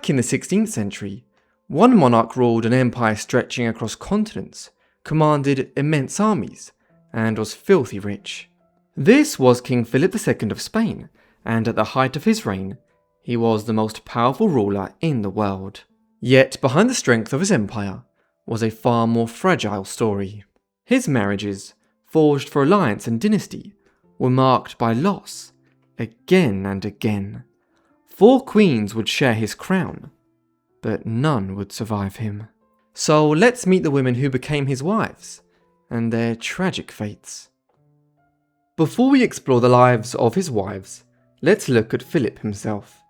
Back in the 16th century, one monarch ruled an empire stretching across continents, commanded immense armies, and was filthy rich. This was King Philip II of Spain, and at the height of his reign, he was the most powerful ruler in the world. Yet behind the strength of his empire was a far more fragile story. His marriages, forged for alliance and dynasty, were marked by loss, again and again. 4 queens would share his crown, but none would survive him. So let's meet the women who became his wives, and their tragic fates. Before we explore the lives of his wives, let's look at Philip himself.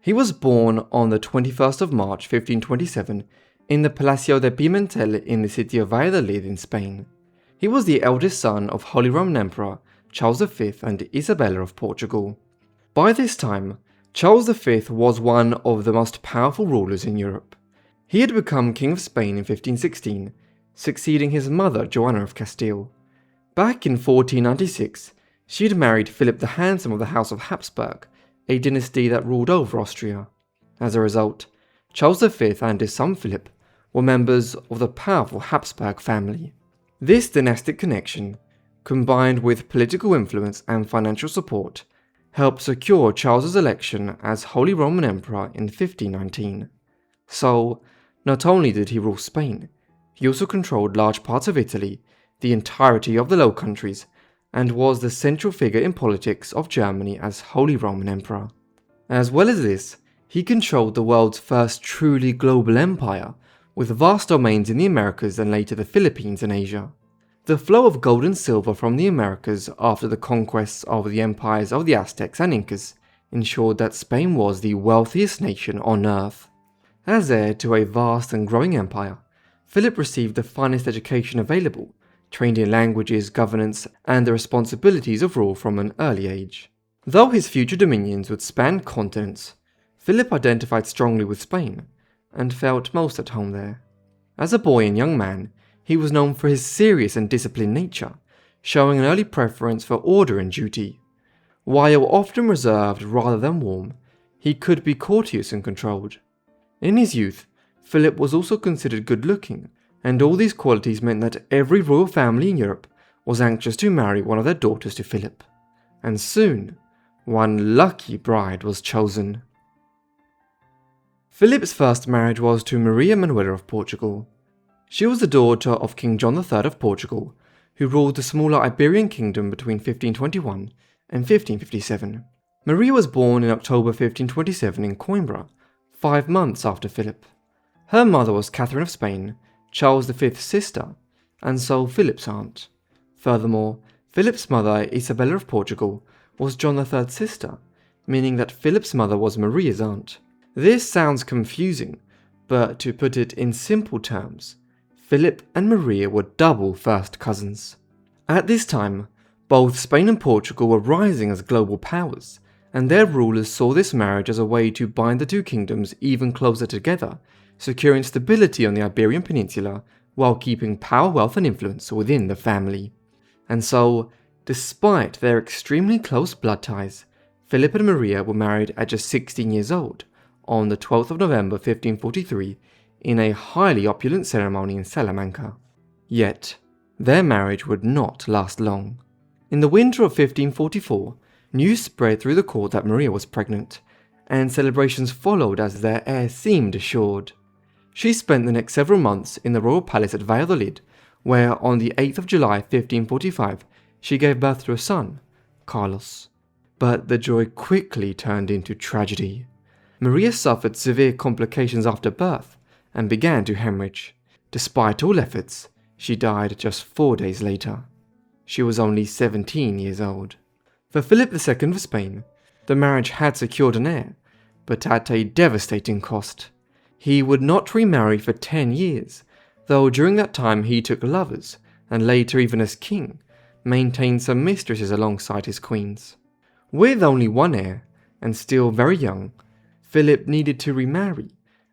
He was born on the 21st of March 1527 in the Palacio de Pimentel in the city of Valladolid in Spain. He was the eldest son of Holy Roman Emperor Charles V and Isabella of Portugal. By this time, Charles V was one of the most powerful rulers in Europe. He had become King of Spain in 1516, succeeding his mother Joanna of Castile. Back in 1496, she had married Philip the Handsome of the House of Habsburg, a dynasty that ruled over Austria. As a result, Charles V and his son Philip were members of the powerful Habsburg family. This dynastic connection, combined with political influence and financial support, helped secure Charles's election as Holy Roman Emperor in 1519. So, not only did he rule Spain, he also controlled large parts of Italy, the entirety of the Low Countries, and was the central figure in politics of Germany as Holy Roman Emperor. As well as this, he controlled the world's first truly global empire, with vast domains in the Americas and later the Philippines and Asia. The flow of gold and silver from the Americas after the conquests of the empires of the Aztecs and Incas ensured that Spain was the wealthiest nation on earth. As heir to a vast and growing empire, Philip received the finest education available, trained in languages, governance, and the responsibilities of rule from an early age. Though his future dominions would span continents, Philip identified strongly with Spain, and felt most at home there. As a boy and young man, he was known for his serious and disciplined nature, showing an early preference for order and duty. While often reserved rather than warm, he could be courteous and controlled. In his youth, Philip was also considered good-looking, and all these qualities meant that every royal family in Europe was anxious to marry one of their daughters to Philip. And soon, one lucky bride was chosen. Philip's first marriage was to Maria Manuela of Portugal. She was the daughter of King John III of Portugal, who ruled the smaller Iberian kingdom between 1521 and 1557. Maria was born in October 1527 in Coimbra, 5 months after Philip. Her mother was Catherine of Spain, Charles V's sister, and so Philip's aunt. Furthermore, Philip's mother, Isabella of Portugal, was John III's sister, meaning that Philip's mother was Maria's aunt. This sounds confusing, but to put it in simple terms, Philip and Maria were double first cousins. At this time, both Spain and Portugal were rising as global powers, and their rulers saw this marriage as a way to bind the two kingdoms even closer together, securing stability on the Iberian Peninsula while keeping power, wealth and influence within the family. And so, despite their extremely close blood ties, Philip and Maria were married at just 16 years old, on the 12th of November 1543, in a highly opulent ceremony in Salamanca. Yet, their marriage would not last long. In the winter of 1544, news spread through the court that Maria was pregnant, and celebrations followed as their heir seemed assured. She spent the next several months in the royal palace at Valladolid, where on the 8th of July 1545 she gave birth to a son, Carlos. But the joy quickly turned into tragedy. Maria suffered severe complications after birth and began to hemorrhage. Despite all efforts, she died just 4 days later. She was only 17 years old. For Philip II of Spain, the marriage had secured an heir, but at a devastating cost. He would not remarry for 10 years, though during that time he took lovers, and later even as king, maintained some mistresses alongside his queens. With only one heir, and still very young, Philip needed to remarry,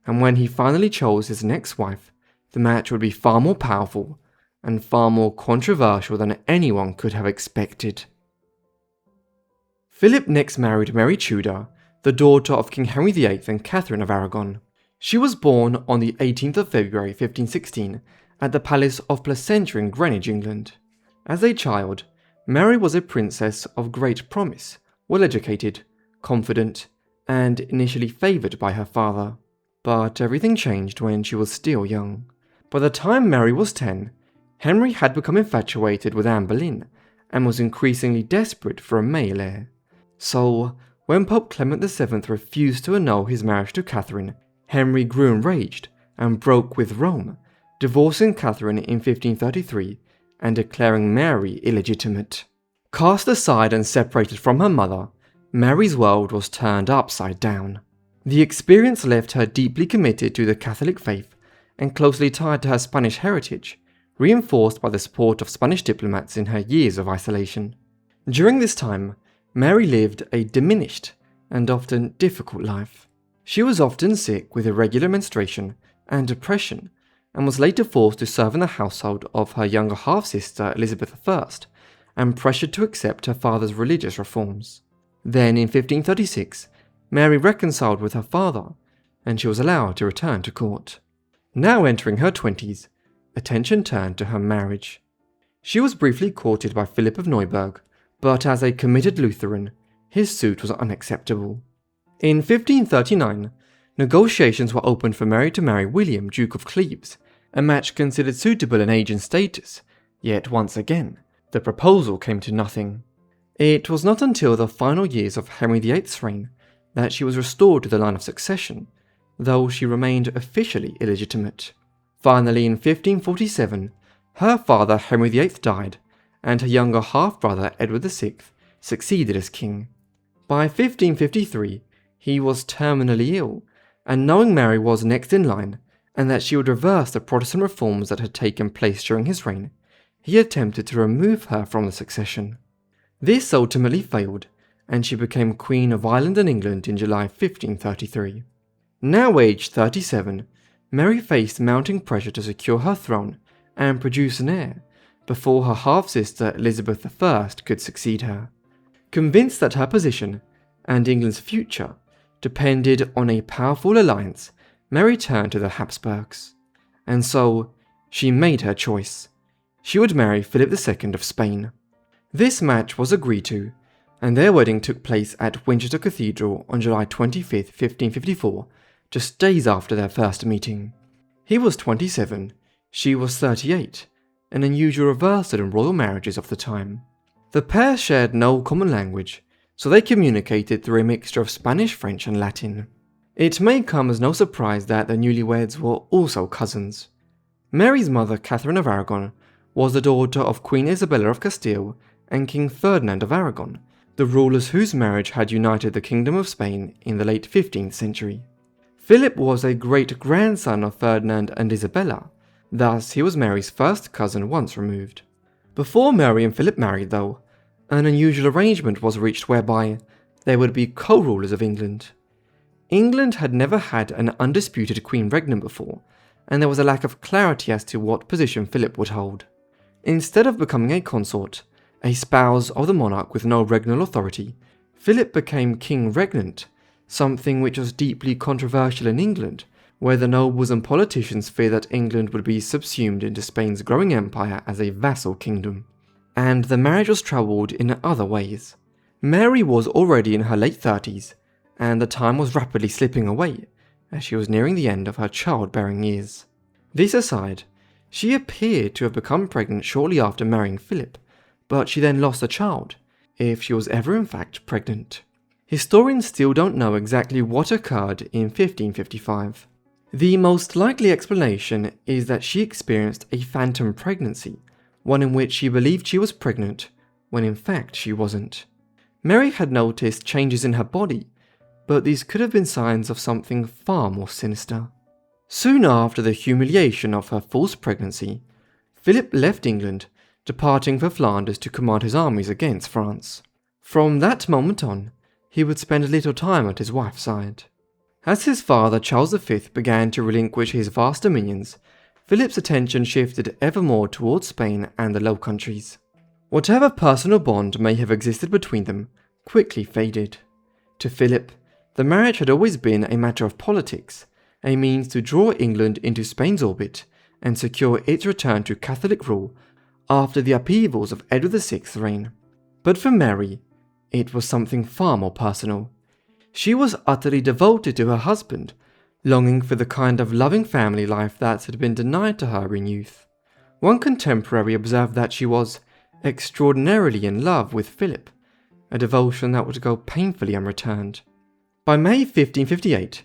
and when he finally chose his next wife, the match would be far more powerful and far more controversial than anyone could have expected. Philip next married Mary Tudor, the daughter of King Henry VIII and Catherine of Aragon. She was born on the 18th of February 1516 at the Palace of Placentia in Greenwich, England. As a child, Mary was a princess of great promise, well educated, confident, and initially favoured by her father. But everything changed when she was still young. By the time Mary was 10, Henry had become infatuated with Anne Boleyn and was increasingly desperate for a male heir. So, when Pope Clement VII refused to annul his marriage to Catherine, Henry grew enraged and broke with Rome, divorcing Catherine in 1533 and declaring Mary illegitimate. Cast aside and separated from her mother, Mary's world was turned upside down. The experience left her deeply committed to the Catholic faith and closely tied to her Spanish heritage, reinforced by the support of Spanish diplomats in her years of isolation. During this time, Mary lived a diminished and often difficult life. She was often sick with irregular menstruation and depression, and was later forced to serve in the household of her younger half-sister Elizabeth I, and pressured to accept her father's religious reforms. Then in 1536, Mary reconciled with her father, and she was allowed to return to court. Now entering her 20s, attention turned to her marriage. She was briefly courted by Philip of Neuburg, but as a committed Lutheran, his suit was unacceptable. In 1539, negotiations were opened for Mary to marry William, Duke of Cleves, a match considered suitable in age and status, yet once again, the proposal came to nothing. It was not until the final years of Henry VIII's reign that she was restored to the line of succession, though she remained officially illegitimate. Finally, in 1547, her father Henry VIII died, and her younger half-brother Edward VI succeeded as king. By 1553, he was terminally ill, and knowing Mary was next in line, and that she would reverse the Protestant reforms that had taken place during his reign, he attempted to remove her from the succession. This ultimately failed, and she became Queen of Ireland and England in July 1533. Now aged 37, Mary faced mounting pressure to secure her throne and produce an heir, before her half-sister Elizabeth I could succeed her. Convinced that her position, and England's future, depended on a powerful alliance, Mary turned to the Habsburgs. And so, she made her choice. She would marry Philip II of Spain. This match was agreed to, and their wedding took place at Winchester Cathedral on July 25, 1554, just days after their first meeting. He was 27, she was 38, an unusual reversal in royal marriages of the time. The pair shared no common language, so they communicated through a mixture of Spanish, French, and Latin. It may come as no surprise that the newlyweds were also cousins. Mary's mother, Catherine of Aragon, was the daughter of Queen Isabella of Castile and King Ferdinand of Aragon, the rulers whose marriage had united the Kingdom of Spain in the late 15th century. Philip was a great-grandson of Ferdinand and Isabella, thus he was Mary's first cousin once removed. Before Mary and Philip married, though, an unusual arrangement was reached whereby they would be co-rulers of England. England had never had an undisputed queen regnant before, and there was a lack of clarity as to what position Philip would hold. Instead of becoming a consort, a spouse of the monarch with no regnal authority, Philip became king regnant, something which was deeply controversial in England, where the nobles and politicians feared that England would be subsumed into Spain's growing empire as a vassal kingdom. And the marriage was troubled in other ways. Mary was already in her late 30s, and the time was rapidly slipping away, as she was nearing the end of her childbearing years. This aside, she appeared to have become pregnant shortly after marrying Philip, but she then lost a child, if she was ever in fact pregnant. Historians still don't know exactly what occurred in 1555. The most likely explanation is that she experienced a phantom pregnancy, one in which she believed she was pregnant, when in fact she wasn't. Mary had noticed changes in her body, but these could have been signs of something far more sinister. Soon after the humiliation of her false pregnancy, Philip left England, departing for Flanders to command his armies against France. From that moment on, he would spend little time at his wife's side. As his father Charles V began to relinquish his vast dominions, Philip's attention shifted ever more towards Spain and the Low Countries. Whatever personal bond may have existed between them quickly faded. To Philip, the marriage had always been a matter of politics, a means to draw England into Spain's orbit and secure its return to Catholic rule after the upheavals of Edward VI's reign. But for Mary, it was something far more personal. She was utterly devoted to her husband, longing for the kind of loving family life that had been denied to her in youth. One contemporary observed that she was extraordinarily in love with Philip, a devotion that would go painfully unreturned. By May 1558,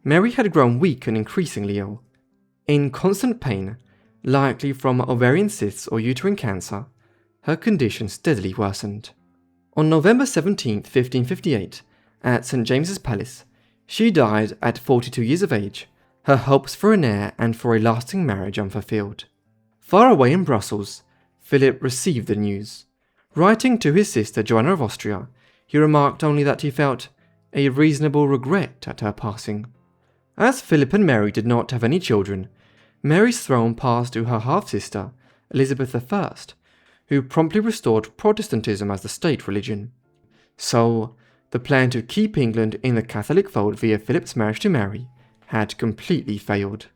Mary had grown weak and increasingly ill. In constant pain, likely from ovarian cysts or uterine cancer, her condition steadily worsened. On November 17, 1558, at St. James's Palace, she died at 42 years of age, her hopes for an heir and for a lasting marriage unfulfilled. Far away in Brussels, Philip received the news. Writing to his sister Joanna of Austria, he remarked only that he felt a reasonable regret at her passing. As Philip and Mary did not have any children, Mary's throne passed to her half-sister, Elizabeth I, who promptly restored Protestantism as the state religion. So, the plan to keep England in the Catholic fold via Philip's marriage to Mary had completely failed.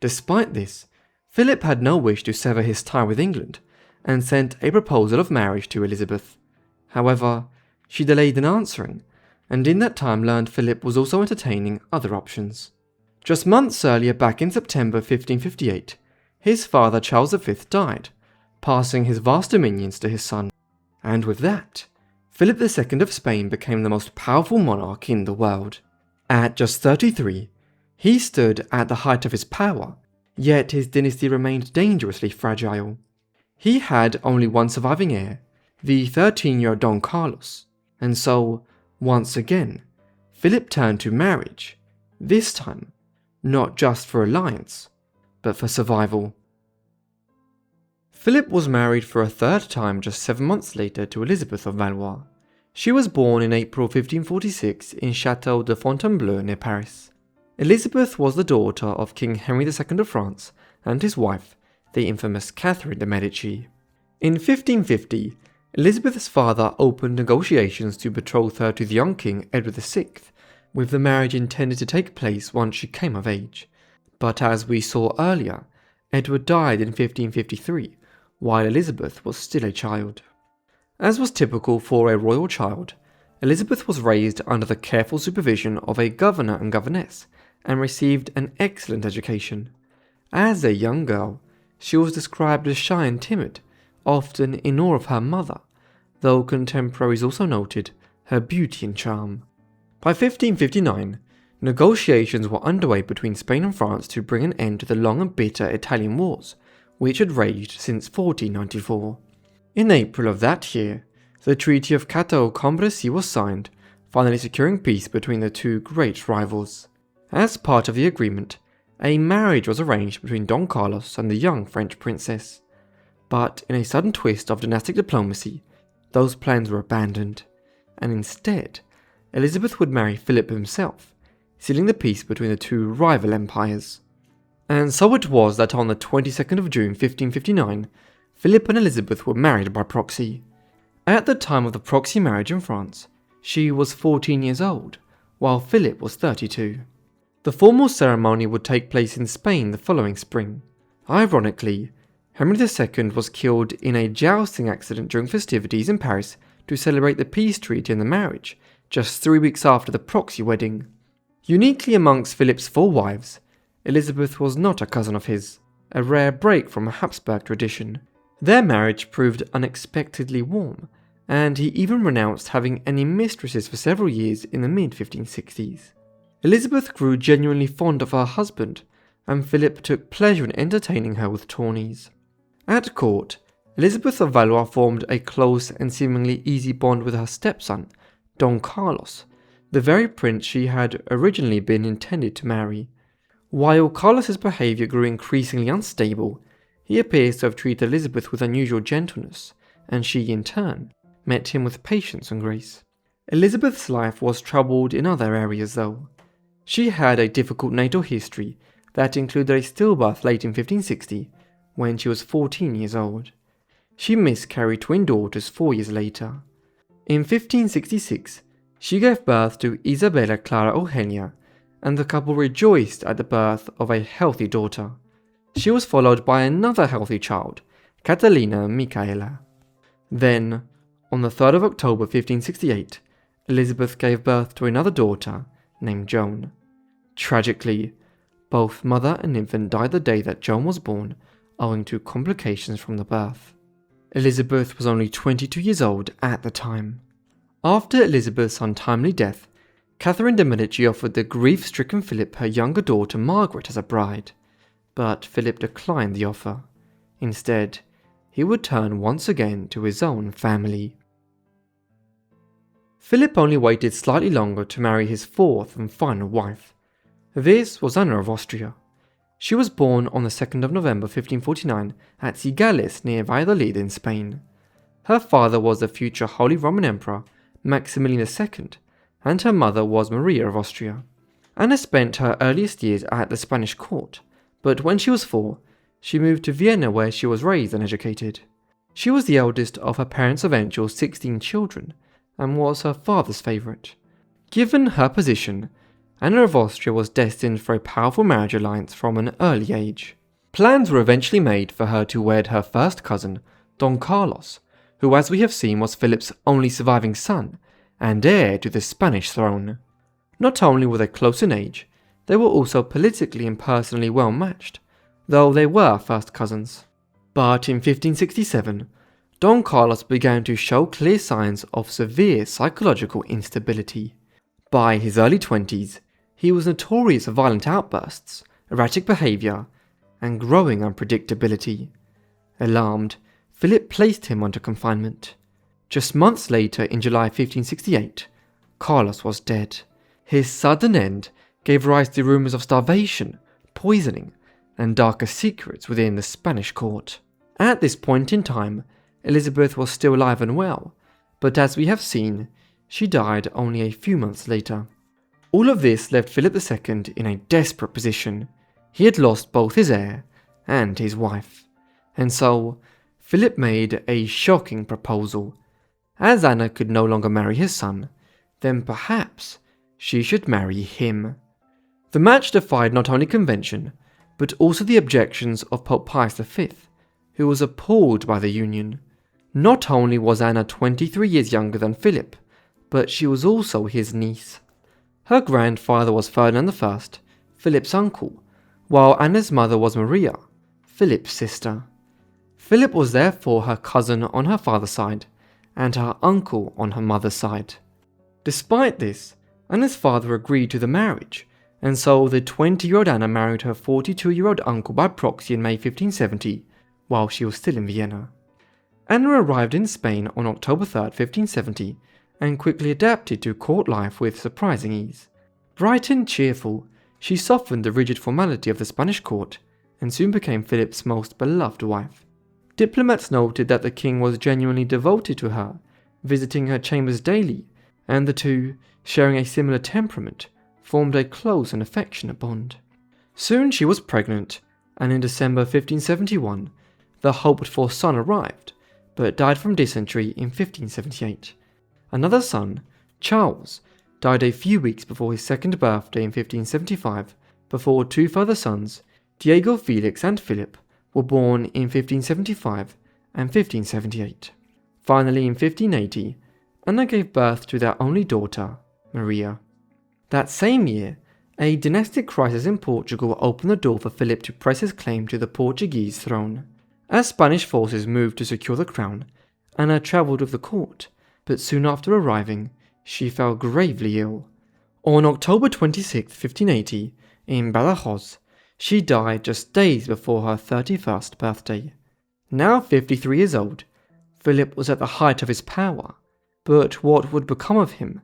Despite this, Philip had no wish to sever his tie with England, and sent a proposal of marriage to Elizabeth. However, she delayed in answering, and in that time learned Philip was also entertaining other options. Just months earlier, back in September 1558, his father Charles V died, passing his vast dominions to his son. And with that, Philip II of Spain became the most powerful monarch in the world. At just 33, he stood at the height of his power, yet his dynasty remained dangerously fragile. He had only one surviving heir, the 13-year-old Don Carlos, and so, once again, Philip turned to marriage, this time, not just for alliance, but for survival. Philip was married for a third time just 7 months later to Elizabeth of Valois. She was born in April 1546 in Château de Fontainebleau near Paris. Elizabeth was the daughter of King Henry II of France and his wife, the infamous Catherine de' Medici. In 1550, Elizabeth's father opened negotiations to betroth her to the young King Edward VI, with the marriage intended to take place once she came of age. But as we saw earlier, Edward died in 1553, while Elizabeth was still a child. As was typical for a royal child, Elizabeth was raised under the careful supervision of a governor and governess, and received an excellent education. As a young girl, she was described as shy and timid, often in awe of her mother, though contemporaries also noted her beauty and charm. By 1559, negotiations were underway between Spain and France to bring an end to the long and bitter Italian wars, which had raged since 1494. In April of that year, the Treaty of Cateau-Cambrésis was signed, finally securing peace between the two great rivals. As part of the agreement, a marriage was arranged between Don Carlos and the young French princess. But in a sudden twist of dynastic diplomacy, those plans were abandoned, and instead, Elizabeth would marry Philip himself, sealing the peace between the two rival empires. And so it was that on the 22nd of June 1559, Philip and Elizabeth were married by proxy. At the time of the proxy marriage in France, she was 14 years old, while Philip was 32. The formal ceremony would take place in Spain the following spring. Ironically, Henry II was killed in a jousting accident during festivities in Paris to celebrate the peace treaty and the marriage, just 3 weeks after the proxy wedding. Uniquely amongst Philip's 4 wives, Elizabeth was not a cousin of his, a rare break from a Habsburg tradition. Their marriage proved unexpectedly warm, and he even renounced having any mistresses for several years in the mid-1560s. Elizabeth grew genuinely fond of her husband, and Philip took pleasure in entertaining her with tourneys. At court, Elizabeth of Valois formed a close and seemingly easy bond with her stepson, Don Carlos, the very prince she had originally been intended to marry. While Carlos's behaviour grew increasingly unstable, he appears to have treated Elizabeth with unusual gentleness, and she, in turn, met him with patience and grace. Elizabeth's life was troubled in other areas though. She had a difficult natal history that included a stillbirth late in 1560, when she was 14 years old. She miscarried twin daughters 4 years later. In 1566, she gave birth to Isabella Clara Eugenia, and the couple rejoiced at the birth of a healthy daughter. She was followed by another healthy child, Catalina Michaela. Then, on the 3rd of October 1568, Elizabeth gave birth to another daughter named Joan. Tragically, both mother and infant died the day that Joan was born, owing to complications from the birth. Elizabeth was only 22 years old at the time. After Elizabeth's untimely death, Catherine de' Medici offered the grief-stricken Philip her younger daughter Margaret as a bride, but Philip declined the offer. Instead, he would turn once again to his own family. Philip only waited slightly longer to marry his fourth and final wife. This was Anna of Austria. She was born on the 2nd of November 1549 at Cigales near Valladolid in Spain. Her father was the future Holy Roman Emperor Maximilian II, and her mother was Maria of Austria. Anna spent her earliest years at the Spanish court, but when she was 4, she moved to Vienna where she was raised and educated. She was the eldest of her parents' eventual 16 children, and was her father's favourite. Given her position, Anna of Austria was destined for a powerful marriage alliance from an early age. Plans were eventually made for her to wed her first cousin, Don Carlos, who as we have seen was Philip's only surviving son, and heir to the Spanish throne. Not only were they close in age, they were also politically and personally well matched, though they were first cousins. But in 1567, Don Carlos began to show clear signs of severe psychological instability. By his early 20s, he was notorious for violent outbursts, erratic behaviour, and growing unpredictability. Alarmed, Philip placed him under confinement. Just months later, in July 1568, Carlos was dead. His sudden end gave rise to rumours of starvation, poisoning, and darker secrets within the Spanish court. At this point in time, Elizabeth was still alive and well, but as we have seen, she died only a few months later. All of this left Philip II in a desperate position. He had lost both his heir and his wife, and so Philip made a shocking proposal. As Anna could no longer marry his son, then perhaps she should marry him. The match defied not only convention, but also the objections of Pope Pius V, who was appalled by the union. Not only was Anna 23 years younger than Philip, but she was also his niece. Her grandfather was Ferdinand I, Philip's uncle, while Anna's mother was Maria, Philip's sister. Philip was therefore her cousin on her father's side, and her uncle on her mother's side. Despite this, Anna's father agreed to the marriage, and so the 20-year-old Anna married her 42-year-old uncle by proxy in May 1570, while she was still in Vienna. Anna arrived in Spain on October 3, 1570, and quickly adapted to court life with surprising ease. Bright and cheerful, she softened the rigid formality of the Spanish court, and soon became Philip's most beloved wife. Diplomats noted that the king was genuinely devoted to her, visiting her chambers daily, and the two, sharing a similar temperament, formed a close and affectionate bond. Soon she was pregnant, and in December 1571, the hoped-for son arrived, but died from dysentery in 1578. Another son, Charles, died a few weeks before his second birthday in 1575, before two further sons, Diego Felix and Philip, were born in 1575 and 1578. Finally, in 1580, Anna gave birth to their only daughter, Maria. That same year, a dynastic crisis in Portugal opened the door for Philip to press his claim to the Portuguese throne. As Spanish forces moved to secure the crown, Anna travelled with the court, but soon after arriving, she fell gravely ill. On October 26, 1580, in Badajoz, she died just days before her 31st birthday. Now 53 years old, Philip was at the height of his power, but what would become of him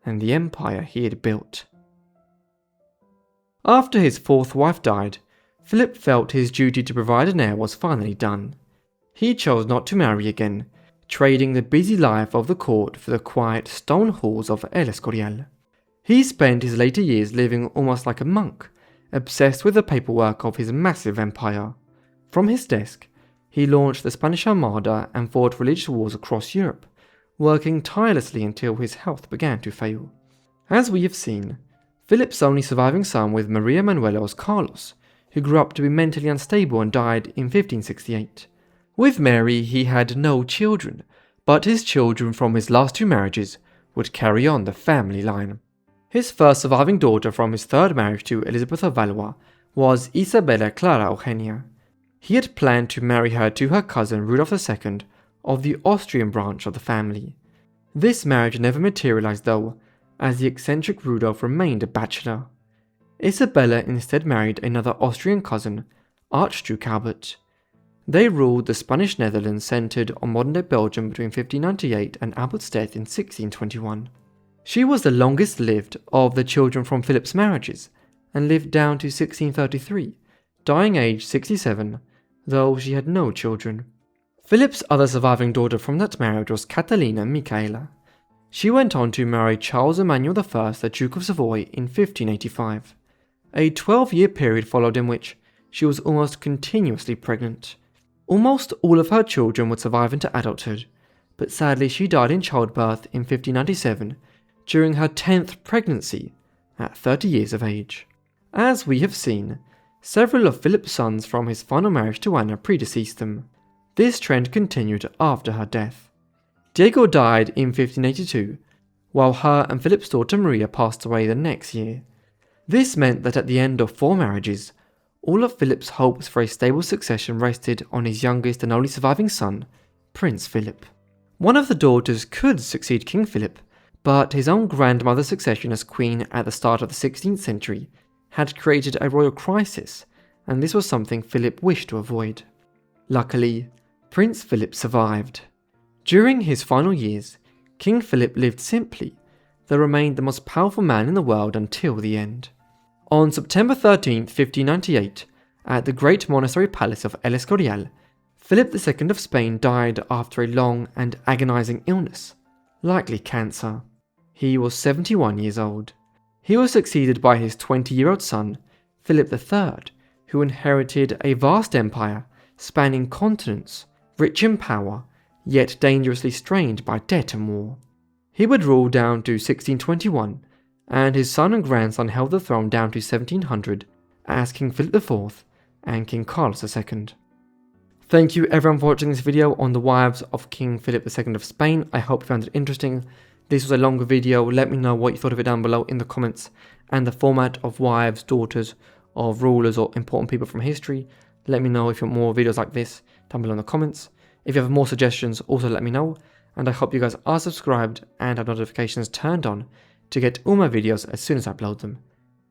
and the empire he had built? After his fourth wife died, Philip felt his duty to provide an heir was finally done. He chose not to marry again, trading the busy life of the court for the quiet stone halls of El Escorial. He spent his later years living almost like a monk, obsessed with the paperwork of his massive empire. From his desk, he launched the Spanish Armada and fought religious wars across Europe, working tirelessly until his health began to fail. As we have seen, Philip's only surviving son with Maria Manuela was Carlos, who grew up to be mentally unstable and died in 1568. With Mary, he had no children, but his children from his last 2 marriages would carry on the family line. His first surviving daughter from his 3rd marriage to Elizabeth of Valois was Isabella Clara Eugenia. He had planned to marry her to her cousin Rudolph II of the Austrian branch of the family. This marriage never materialized though, as the eccentric Rudolph remained a bachelor. Isabella instead married another Austrian cousin, Archduke Albert. They ruled the Spanish Netherlands centered on modern-day Belgium between 1598 and Albert's death in 1621. She was the longest lived of the children from Philip's marriages, and lived down to 1633, dying aged 67, though she had no children. Philip's other surviving daughter from that marriage was Catalina Michaela. She went on to marry Charles Emmanuel I, the Duke of Savoy, in 1585. A 12-year period followed in which she was almost continuously pregnant. Almost all of her children would survive into adulthood, but sadly she died in childbirth in 1597 during her 10th pregnancy at 30 years of age. As we have seen, several of Philip's sons from his final marriage to Anna predeceased him. This trend continued after her death. Diego died in 1582, while her and Philip's daughter Maria passed away the next year. This meant that at the end of 4 marriages, all of Philip's hopes for a stable succession rested on his youngest and only surviving son, Prince Philip. One of the daughters could succeed King Philip, but his own grandmother's succession as queen at the start of the 16th century had created a royal crisis, and this was something Philip wished to avoid. Luckily, Prince Philip survived. During his final years, King Philip lived simply, though remained the most powerful man in the world until the end. On September 13, 1598, at the great monastery palace of El Escorial, Philip II of Spain died after a long and agonizing illness, likely cancer. He was 71 years old. He was succeeded by his 20-year-old son, Philip III, who inherited a vast empire spanning continents, rich in power, yet dangerously strained by debt and war. He would rule down to 1621, and his son and grandson held the throne down to 1700 as King Philip IV and King Carlos II. Thank you everyone for watching this video on the wives of King Philip II of Spain. I hope you found it interesting. This was a longer video. Let me know what you thought of it down below in the comments, and the format of wives, daughters of rulers or important people from history. Let me know if you want more videos like this down below in the comments. If you have more suggestions, also let me know, and I hope you guys are subscribed and have notifications turned on to get all my videos as soon as I upload them.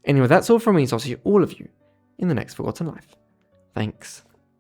Anyway, that's all from me, so I'll see all of you in the next Forgotten Life. Thanks.